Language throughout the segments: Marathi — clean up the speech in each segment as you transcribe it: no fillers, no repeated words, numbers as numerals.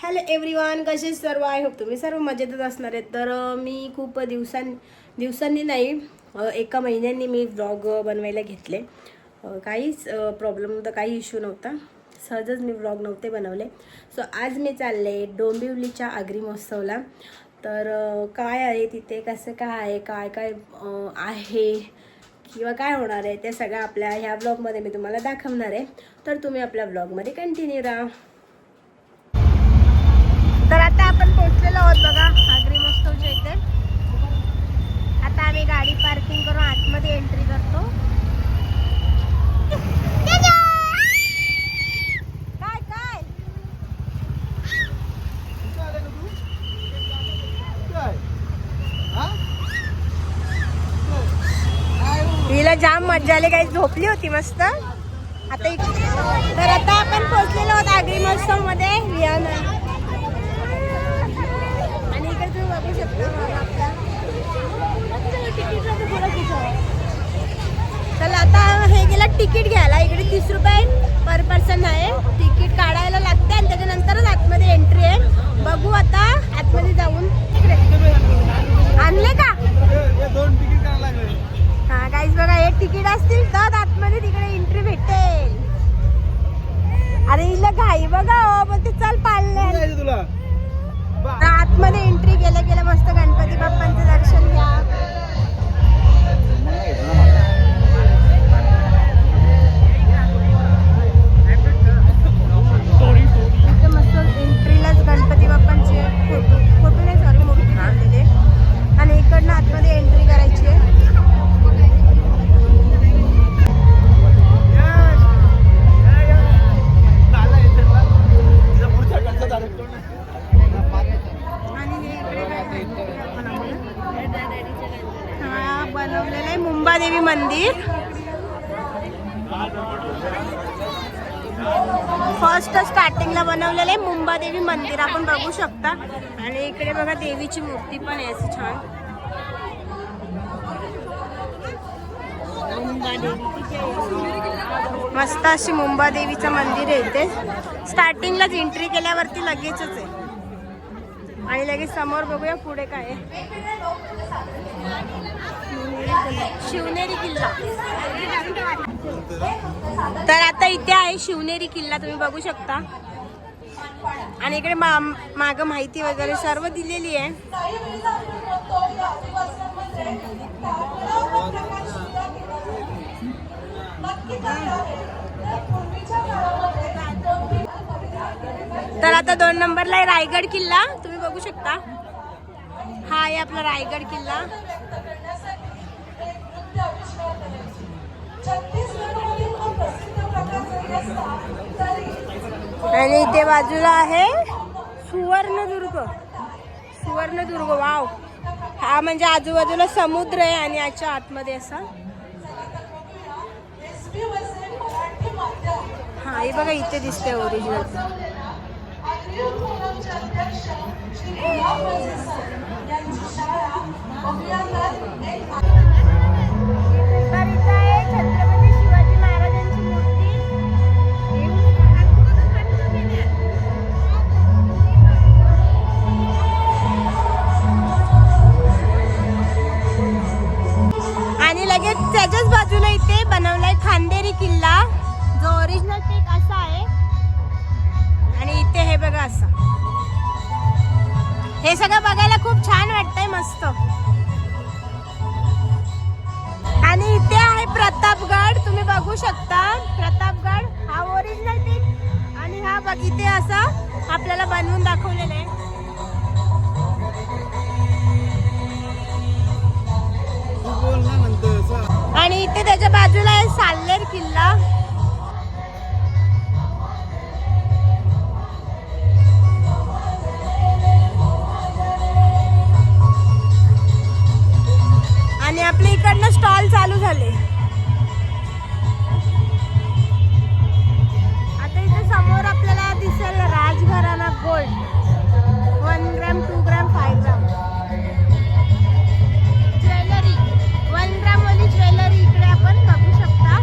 हॅलो एव्हरीवन, कसे सर्व? आय होप तुम्ही सर्व मजेतच असणार आहेत. तर मी खूप दिवसांनी नाही, एका महिन्यांनी मी व्लॉग बनवायला घेतले. काहीच प्रॉब्लेम नव्हता, काही इश्यू नव्हता, सहजच मी व्लॉग नव्हते बनवले. सो आज मी चालले डोंबिवलीच्या आगरी महोत्सवला. तर काय आहे तिथे, कसं काय आहे, काय काय आहे किंवा काय होणार आहे ते सगळं आपल्या ह्या व्लॉगमध्ये मी तुम्हाला दाखवणार आहे. तर तुम्ही आपल्या व्लॉगमध्ये कंटिन्यू राहा. तर आता आपण पोहोचलेलो आहोत बघा आगरी महोत्सवच्या इथे. आता आम्ही गाडी पार्किंग करून आतमध्ये एंट्री करतो. काय काय हिला जाम मजा आली, काही झोपली होती मस्त. आता तर आता आपण पोहोचलेलो आहोत आगरी महोत्सव मध्ये. आणि इकडे तुम्ही बघू शकता तर आता हे गेला तिकीट घ्यायला. इकडे 30 रुपये पर पर्सन आहे. तिकीट काढायला लागते आणि त्याच्यानंतरच आतमध्ये एंट्री आहे. बघू आता आतमध्ये जाऊन. आणले का? हा गाईज बघा, हे तिकीट असतील तर आतमध्ये तिकडे एंट्री भेटेल. अरे हिला घाई बघा, पण ते चल पाळले तुला. आतमध्ये एंट्री गेल्या गेल्या मस्त गणपती बाप्पांचं दर्शन घ्या. इथे मस्त एंट्रीलाच गणपती बाप्पांचे फोटो नाही, सॉरी, मूर्ती काढलेले. आणि इकडनं आतमध्ये एंट्री करायची आहे. बनवलेलं आहे मुंबादेवी मंदिर. फर्स्ट स्टार्टिंगला बनवलेलं आहे मुंबादेवी मंदिर, आपण बघू शकता. आणि इकडे बघा देवीची मूर्ती पण आहे अशी छान. मस्त अशी मुंबादेवीचं मंदिर आहे इथे. स्टार्टिंगलाच एंट्री केल्यावरती लगेचच आहे. आणि लगेच समोर बघूया पुढे काय आहे. शिवनेरी किल्ला. तर आता इथे आहे शिवनेरी किल्ला, तुम्ही बघू शकता. आणि इकडे माग माहिती वगैरे सर्व दिलेली आहे. तर आता 2 नंबरला आहे रायगड किल्ला, तुम्ही बघू शकता. हा आहे आपला रायगड किल्ला. आणि इथे बाजूला आहे सुवर्णदुर्ग. वाव. हा म्हणजे आजूबाजूला समुद्र आहे आणि याच्या आतमध्ये असा. हा हे बघा इथे दिसते ओरिजिनल. तर इथं आहे छत्रपती शिवाजी महाराजांची मूर्ती. आणि लगेच त्याच्याच बाजूला इथे बनवलाय खांदेरी किल्ला, जो ओरिजिनल टेक असा आहे. आणि इथे हे बघा असं. हे सगळं बघायला खूप छान वाटतंय, मस्त. आणि इथे आहे प्रतापगड, तुम्ही बघू शकता. प्रतापगड हा ओरिजिनल टेक. आणि हा बघ इथे असा आपल्याला बनवून दाखवलेला आहे. आणि इथे त्याच्या बाजूला आहे साल्लेर किल्ला. आणि आपल्या इकडनं स्टॉल चालू झाले. आता इथे समोर आपल्याला दिसेल Rajgharana gold. 1 gram, 2 gram, 5 gram jewellery. 1 gram वाली ज्वेलरी इकडे आपण बघू शकता.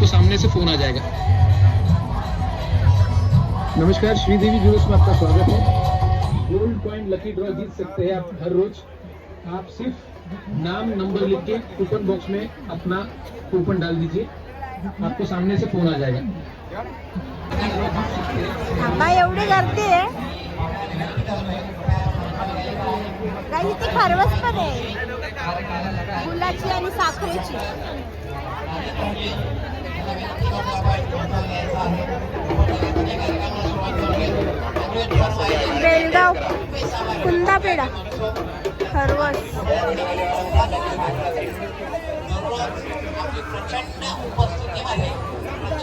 आपको सामने से फोन आ जाएगा। नमस्कार, श्रीदेवी ज्वेलर्स में आपका स्वागत है। गोल्ड कॉइन लकी ड्रॉ जीत सकते हैं आप हर रोज। आप सिर्फ नाम नंबर लिख के कूपन बॉक्स में अपना कूपन डाल दीजिए, आपको सामने से फोन आ जाएगा। एवढी गर्दी आहे काही, ती खरवस पण आहे फुलाची आणि साखरेची. बेलगाव कुंदापेडा खरवस.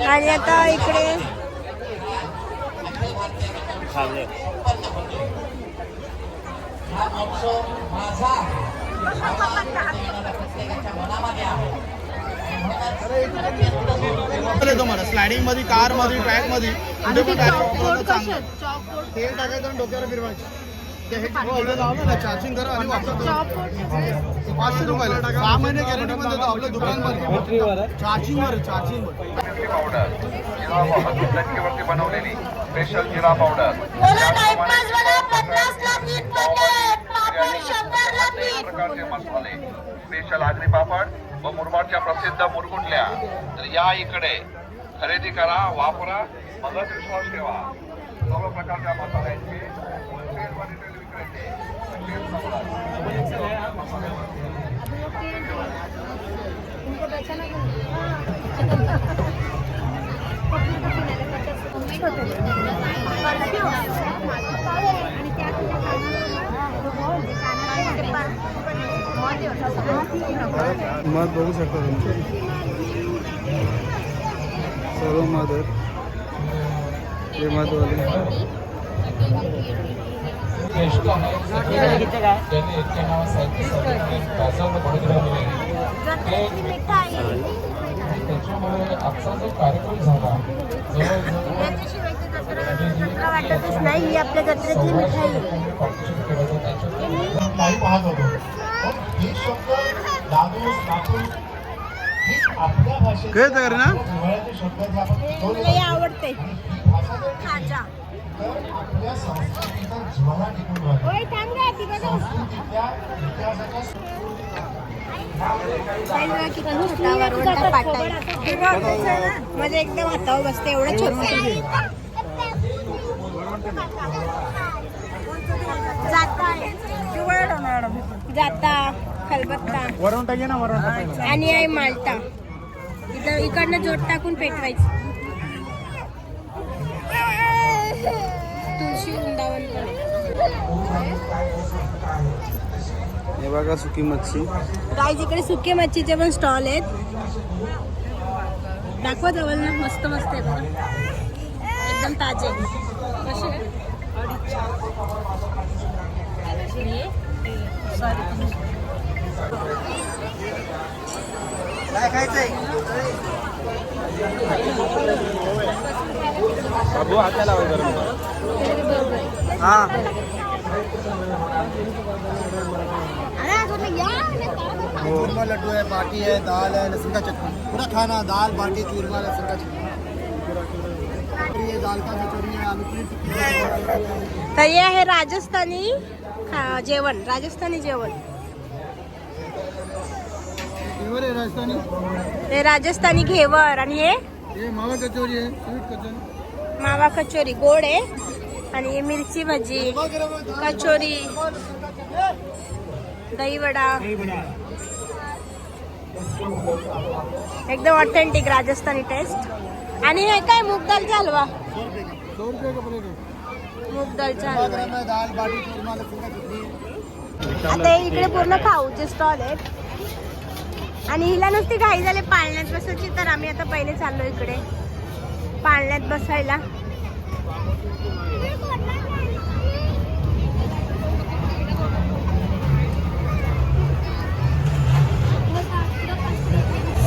आणि आता इकडे तुम्हाला स्लायडिंग मध्ये, कार मध्ये, ट्रॅक मध्ये तेल टाकायचं आणि डोक्याला फिरवायचं. लावलं ना, चार्जिंग करा आणि वापरा. 500 रुपयाला 6 महिने गॅरंटी मध्ये देतो आपल्या दुकानमध्ये. चार्जिंग वर पावडर टक्केवरती बनवलेली स्पेशल जिरा पावडर, प्रकारचे मसाले, स्पेशल आगरी पापड व मुरबाडच्या प्रसिद्ध मुरगुटल्या. तर या इकडे खरेदी करा, वापरा, मगच विश्वास ठेवा. सर्व प्रकारच्या मसाल्यांचे होलसेल व रिटेल विक्रेते तसेच सवलत. मध बघू शकता तुम्ही, सर्व मध आहेत. हे मधवाले त्याच्यामुळे आजचा जो कार्यक्रम झाला वाटतच नाही ही आपल्या जत्रेतली मिठाई. पाहत होतो हे शब्द दादू काकू ही आपल्या भाषेत काय तर ना जिव्हाळ्याचे शब्द जे आपण मला आवडते खाजा. तर आपल्या संस्कृतीचा जिव्हाळा टिकून राहतो. ओय थांब रे, ती बघा संस्कृतीच्या इतिहासाच्या छोटा वरवंटा पाटा आहे. म्हणजे एकदम हातावर बसते एवढं छोटं. जाता खलबत्ता वरवंटा घे ना, वरवंटा. आणि आहे माल्टा. इथं इकडनं जोड टाकून पेटवायचं. तुळशी वृंदावन पण. हे बघा सुकी मच्छी. गाईज इकडे सुके मच्छीचे पण स्टॉल आहेत. दाखवा जवळ ना, मस्त मस्त आहे बघा, एकदम ताजे. कसे काय खायचंय बाबू? हाताला हा चूरमा लड्डू है, बाटी है, दाल है, लहसुन का चटनी, पूरा खाना. दाल बाटी चूरमा लहसुन का चटनी, दाल का कचौरी है, आलू की टिक्की. तर हे आहे राजस्थानी जेवण. राजस्थानी जेवण है राजस्थानी. हे राजस्थानी घेवर. आणि हे मावा कचोरी है, स्वीट कचोरी. मावा कचोरी गोड आहे. आणि मिरची भजी, कचोरी, दही वडा, एकदम ऑथेंटिक राजस्थानी टेस्ट. आणि हे काय मूग दालचा हलवा. 100 रुपये का प्लेट है. मूग दालचा हलवा. दाल बाटी चूरमा लहसुन का चटनी. आता हे इकडे पूर्ण खाऊचे स्टॉल आहेत. आणि हिला नुसती घाई झाली पाळण्यात बसायची, तर आम्ही आता पहिले चाललो इकडे पाळण्यात बसायला.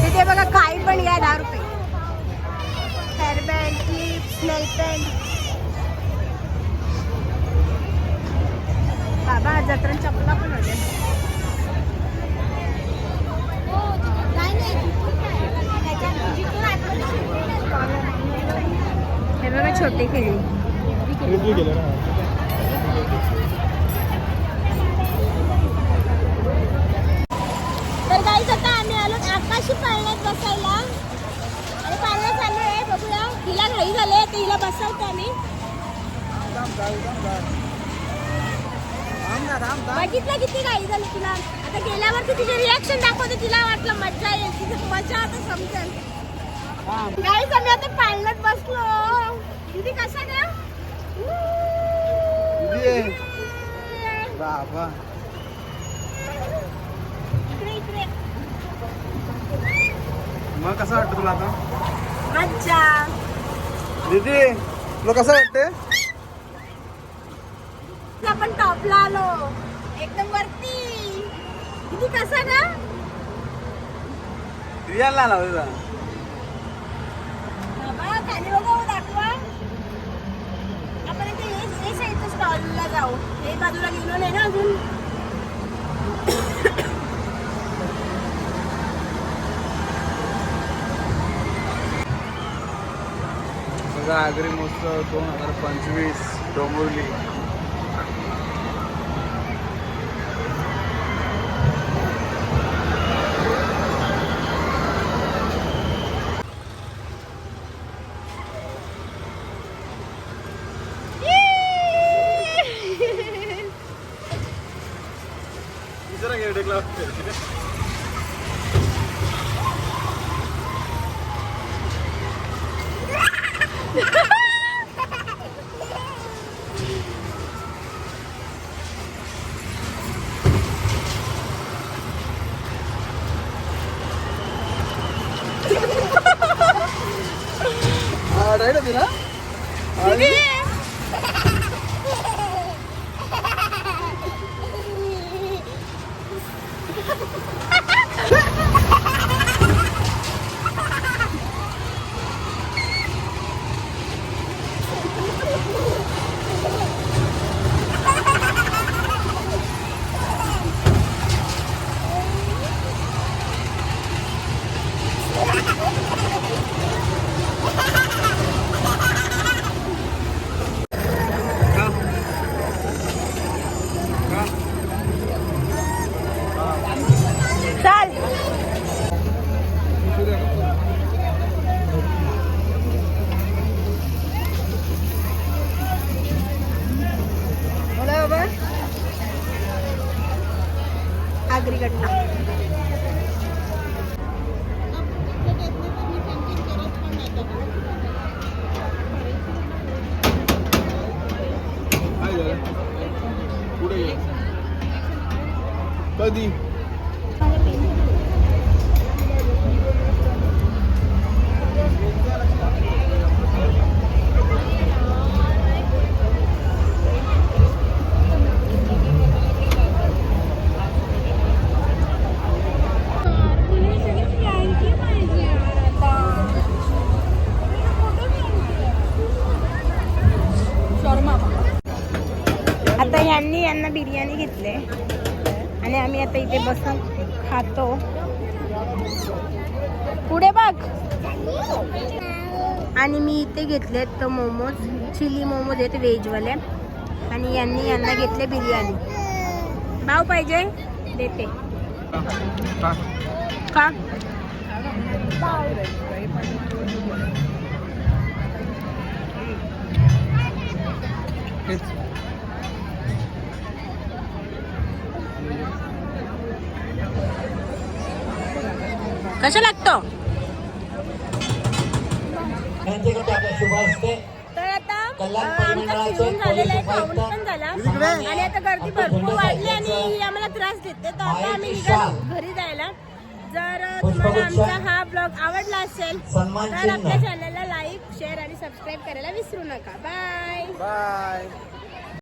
तिथे बघा काही पण घ्या, 10 रुपये. हेअरबँड, क्लिप, नेल पेंट. बाबा जत्रा चपला पण होते. छोटे खेळणी. तर गाईज आता आम्ही आलो आकाशी पाळण्यात बसायला आणि पाळणा चालू आहे. बघूया तिला घाई झाले तर हिला बसवतो आम्ही. बघितलं किती घाई झाली तिला. आता गेल्यावरती तिचे रिॲक्शन दाखवते. तिला वाटलं मजा येईल. तिची मजा आता समजेल. गाईज आम्ही आता पाळण्यात बसलो. दीदी कसा का बाबा इकडे इकडे मग कसं वाटतं तुला आता मज्जा. दीदी तुला कसं वाटते आपण टॉपला आलो एकदम वरती. किती कसा का रियाला आला होता बाबा खाली बघा दाखवा. आपण इथे हे साईडच्या स्टॉलला जाऊ. हे बाजूला गेलो नाही ना अजून. आगरी महोत्सव 2025 डोंबिवली. तिला चाल. आगरी घटना. पुढे कधी आता यांना बिर्याणी घेतले आणि आम्ही आता इथे बसून खातो. पुढे बघ. आणि मी इथे घेतले तर मोमोज, चिली मोमोज आहेत व्हेजवाले. आणि यांना घेतले बिर्याणी. भाव पाहिजे देते का. कसं लागतो. तर आता आमचा फिरून झालेला आहे. खाऊन पण झाला आणि आता गर्दी भरपूर वाढली आणि आम्हाला त्रास देते. तर आता आम्ही निघालो घरी जायला. जर तुम्हाला आमचा हा ब्लॉग आवडला असेल तर आपल्या चॅनलला लाईक, शेअर आणि सबस्क्राईब करायला विसरू नका. Bye bye.